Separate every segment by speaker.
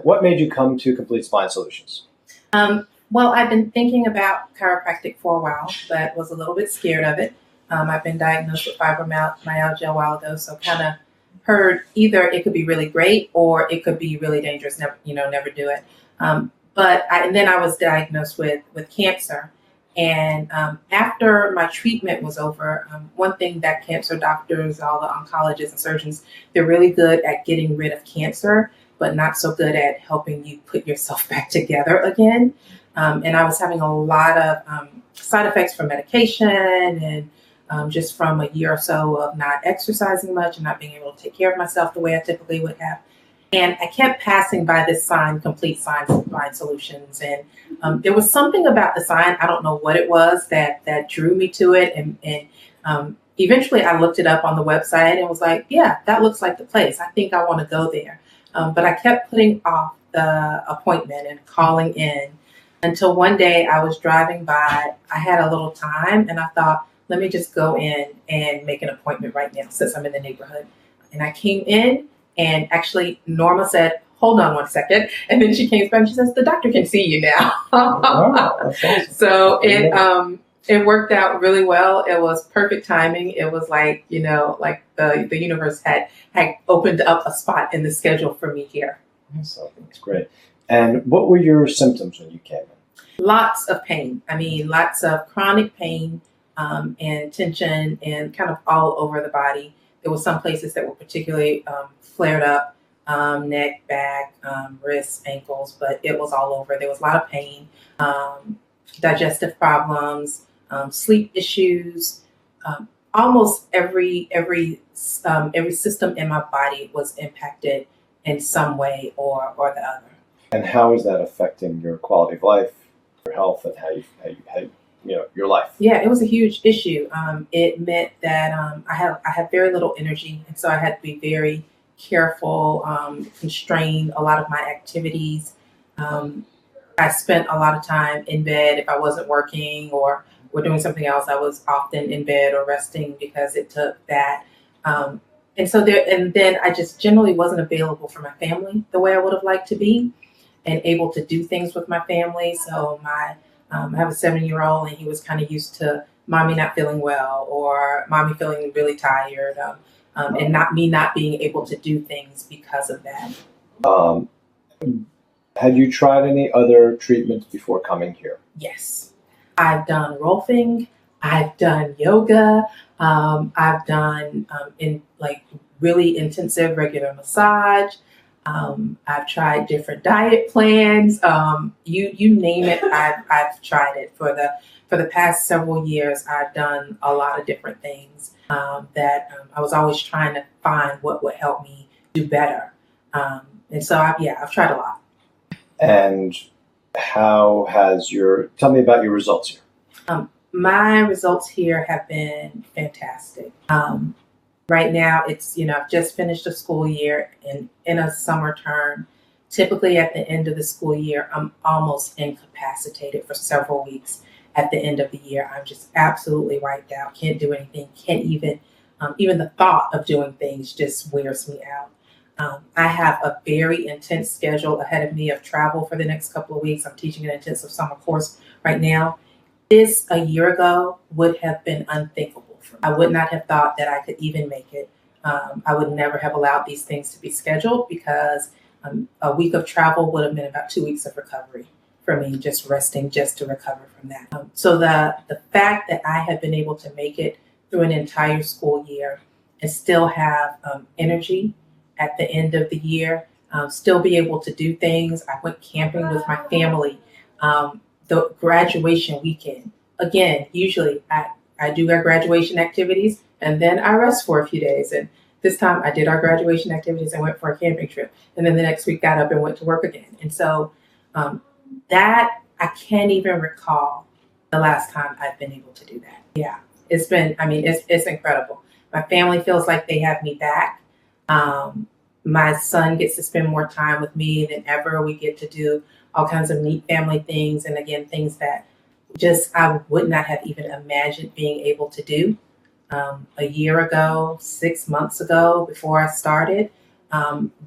Speaker 1: What made you come to Complete Spine Solutions?
Speaker 2: Well, I've been thinking about chiropractic for a while, but was a little bit scared of it. I've been diagnosed with fibromyalgia a while ago, so kind of heard either it could be really great or it could be really dangerous. Never do it. And then I was diagnosed with cancer, and after my treatment was over, one thing that cancer doctors, all the oncologists and surgeons, they're really good at getting rid of cancer, but not so good at helping you put yourself back together again. And I was having a lot of side effects from medication and just from a year or so of not exercising much and not being able to take care of myself the way I typically would have. And I kept passing by this sign, Complete Spine Solutions. And there was something about the sign, I don't know what it was, that drew me to it. And eventually I looked it up on the website and was like, yeah, that looks like the place. I think I want to go there. But I kept putting off the appointment and calling in until one day I was driving by. I had a little time and I thought, let me just go in and make an appointment right now since I'm in the neighborhood. And I came in and actually Norma said, hold on one second. And then she came back and she says, the doctor can see you now.
Speaker 1: Wow, that's awesome.
Speaker 2: So it worked out really well. It was perfect timing. It was like, like the universe had opened up a spot in the schedule for me here.
Speaker 1: So that's great. And what were your symptoms when you came in?
Speaker 2: Lots of pain. I mean, lots of chronic pain and tension and kind of all over the body. There were some places that were particularly flared up, neck, back, wrists, ankles, but it was all over. There was a lot of pain, digestive problems, sleep issues. Almost every system in my body was impacted in some way or the other.
Speaker 1: And how is that affecting your quality of life, your health, and how you your life?
Speaker 2: Yeah, it was a huge issue. It meant that I had very little energy, and so I had to be very careful, constrain a lot of my activities. I spent a lot of time in bed if I wasn't working or doing something else. I was often in bed or resting because it took that. And then I just generally wasn't available for my family the way I would have liked to be and able to do things with my family. So I have a 7-year-old and he was kind of used to mommy not feeling well or mommy feeling really tired and not being able to do things because of that.
Speaker 1: Had you tried any other treatments before coming here?
Speaker 2: Yes. I've done rolfing. I've done yoga. I've done really intensive regular massage. I've tried different diet plans. You name it, I've tried it. For the past several years, I've done a lot of different things that I was always trying to find what would help me do better. And so I've tried a lot.
Speaker 1: And tell me about your results here.
Speaker 2: My results here have been fantastic. Right now, it's, I've just finished a school year and in a summer term. Typically at the end of the school year, I'm almost incapacitated for several weeks. At the end of the year, I'm just absolutely wiped out. Can't do anything. Can't even the thought of doing things just wears me out. I have a very intense schedule ahead of me of travel for the next couple of weeks. I'm teaching an intensive summer course right now. This a year ago would have been unthinkable. I would not have thought that I could even make it. I would never have allowed these things to be scheduled because a week of travel would have been about 2 weeks of recovery for me, just resting, just to recover from that. So the fact that I have been able to make it through an entire school year and still have energy at the end of the year, still be able to do things. I went camping with my family. The graduation weekend, again, usually I do our graduation activities and then I rest for a few days. And this time I did our graduation activities and went for a camping trip. And then the next week got up and went to work again. And so that I can't even recall the last time I've been able to do that. Yeah, it's incredible. My family feels like they have me back. My son gets to spend more time with me than ever. We get to do all kinds of neat family things. And again, things that I would not have even imagined being able to do a year ago, 6 months ago, before I started.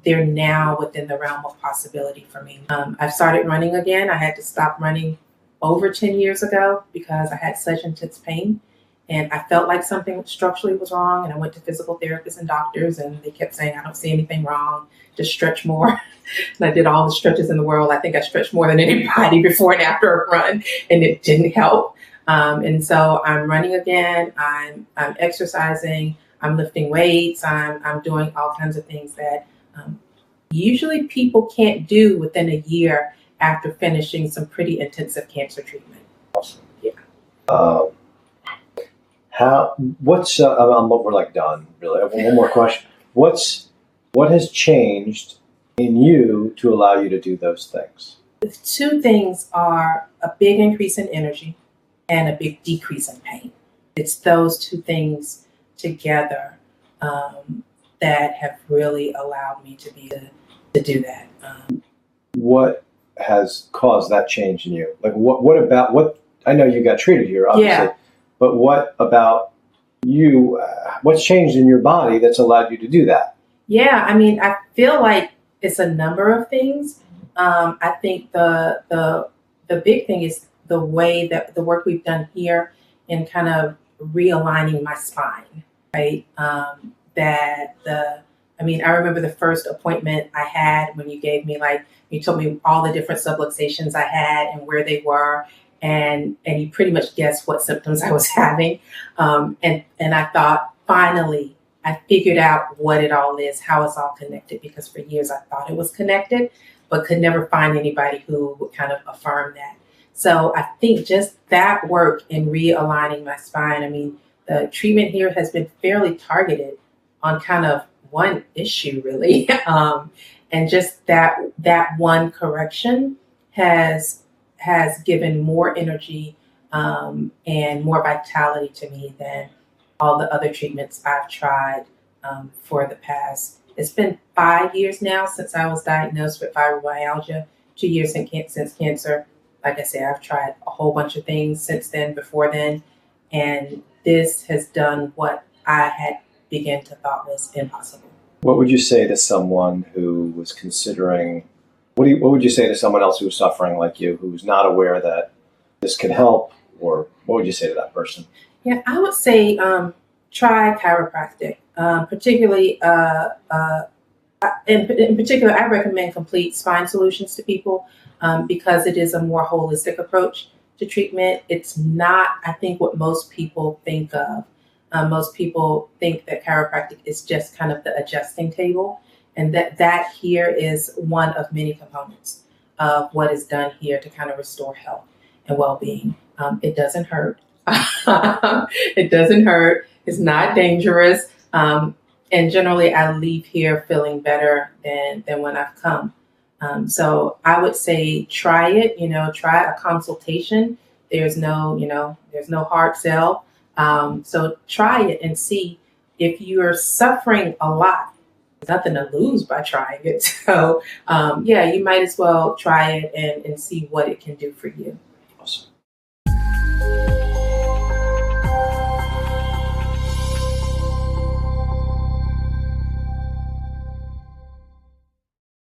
Speaker 2: they're now within the realm of possibility for me. I've started running again. I had to stop running over 10 years ago because I had such intense pain. And I felt like something structurally was wrong. And I went to physical therapists and doctors, and they kept saying, I don't see anything wrong. Just stretch more. And I did all the stretches in the world. I think I stretched more than anybody before and after a run, and it didn't help. And so I'm running again. I'm exercising. I'm lifting weights. I'm doing all kinds of things that usually people can't do within a year after finishing some pretty intensive cancer treatment. Yeah.
Speaker 1: We're like done, really. I have one more question. What has changed in you to allow you to do those things?
Speaker 2: The two things are a big increase in energy and a big decrease in pain. It's those two things together that have really allowed me to be able to do that.
Speaker 1: What has caused that change in you? Like what I know you got treated here, obviously,
Speaker 2: Yeah.
Speaker 1: But what about you, what's changed in your body that's allowed you to do that?
Speaker 2: Yeah, I mean, I feel like it's a number of things. I think the big thing is the way that the work we've done here in kind of realigning my spine, right? I remember the first appointment I had when you told me all the different subluxations I had and where they were, and you pretty much guessed what symptoms I was having. And I thought, finally, I figured out what it all is, how it's all connected, because for years I thought it was connected, but could never find anybody who would kind of affirm that. So I think just that work in realigning my spine, I mean, the treatment here has been fairly targeted on kind of one issue, really. And just that one correction has given more energy and more vitality to me than all the other treatments I've tried for the past. It's been 5 years now since I was diagnosed with fibromyalgia, 2 years since cancer. Like I said, I've tried a whole bunch of things since then, before then, and this has done what I had begun to thought was impossible.
Speaker 1: What would you say to someone who was considering, what would you say to someone else who was suffering like you, who's not aware that this can help, or what would you say to that person?
Speaker 2: Yeah, I would say try chiropractic, particularly, in particular, I recommend Complete Spine Solutions to people because it is a more holistic approach to treatment. It's not, I think, what most people think of. Most people think that chiropractic is just kind of the adjusting table, and that here is one of many components of what is done here to kind of restore health and well-being. It doesn't hurt. It doesn't hurt. It's not dangerous. And generally, I leave here feeling better than when I've come. So I would say try it. Try a consultation. There's no hard sell. So try it and see. If you're suffering a lot, there's nothing to lose by trying it. So you might as well try it and see what it can do for you.
Speaker 1: Awesome.